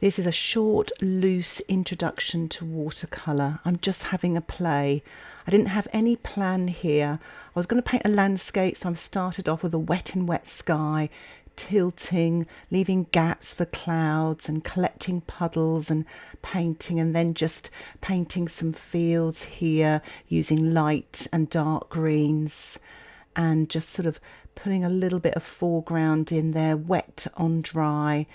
This is a short, loose introduction to watercolour. I'm just having a play. I didn't have any plan here. I was going to paint a landscape, so I started off with a wet in wet sky, tilting, leaving gaps for clouds and collecting puddles and painting, and then just painting some fields here using light and dark greens, and just sort of putting a little bit of foreground in there, wet on dry,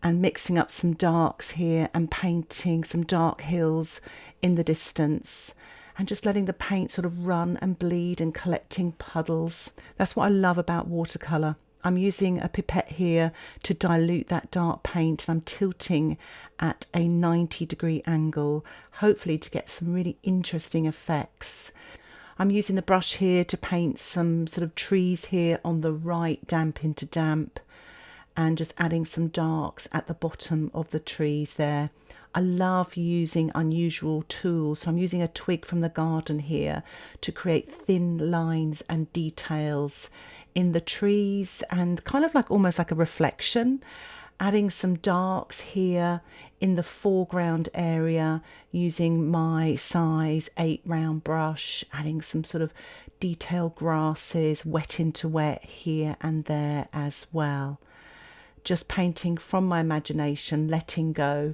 and mixing up some darks here and painting some dark hills in the distance, and just letting the paint sort of run and bleed and collecting puddles. That's what I love about watercolour. I'm using a pipette here to dilute that dark paint, and I'm tilting at a 90-degree angle, hopefully to get some really interesting effects. I'm using the brush here to paint some sort of trees here on the right, damp into damp, and just adding some darks at the bottom of the trees there. I love using unusual tools, so I'm using a twig from the garden here to create thin lines and details in the trees, and kind of like almost like a reflection. Adding some darks here in the foreground area using my size 8 round brush, adding some sort of detailed grasses, wet into wet here and there as well. Just painting from my imagination, letting go.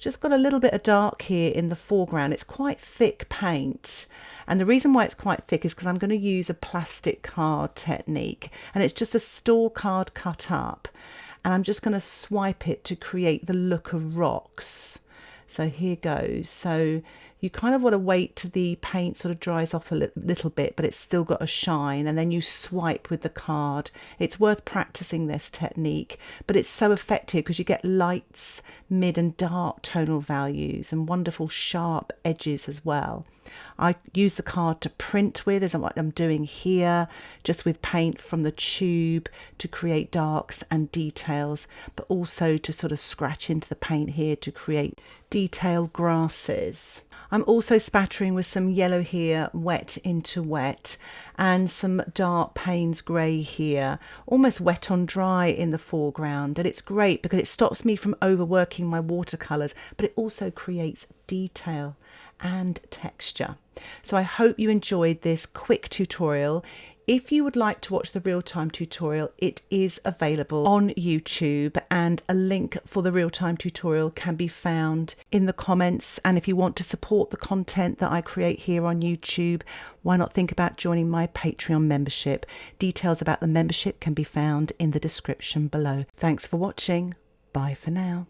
Just got a little bit of dark here in the foreground. It's quite thick paint, and the reason why it's quite thick is because I'm going to use a plastic card technique, and it's just a store card cut up, and I'm just going to swipe it to create the look of rocks. So here goes. So you kind of want to wait till the paint sort of dries off a little bit, but it's still got a shine, and then you swipe with the card. It's worth practicing this technique, but it's so effective because you get lights, mid and dark tonal values and wonderful sharp edges as well. I use the card to print with, as what I'm doing here, just with paint from the tube to create darks and details, but also to sort of scratch into the paint here to create detailed grasses. I'm also spattering with some yellow here, wet into wet, and some dark Paynes grey here, almost wet on dry in the foreground. And it's great because it stops me from overworking my watercolours, but it also creates detail and texture. So I hope you enjoyed this quick tutorial. If you would like to watch the real-time tutorial, it is available on YouTube, and a link for the real-time tutorial can be found in the comments. And if you want to support the content that I create here on YouTube, why not think about joining my Patreon membership? Details about the membership can be found in the description below. Thanks for watching. Bye for now.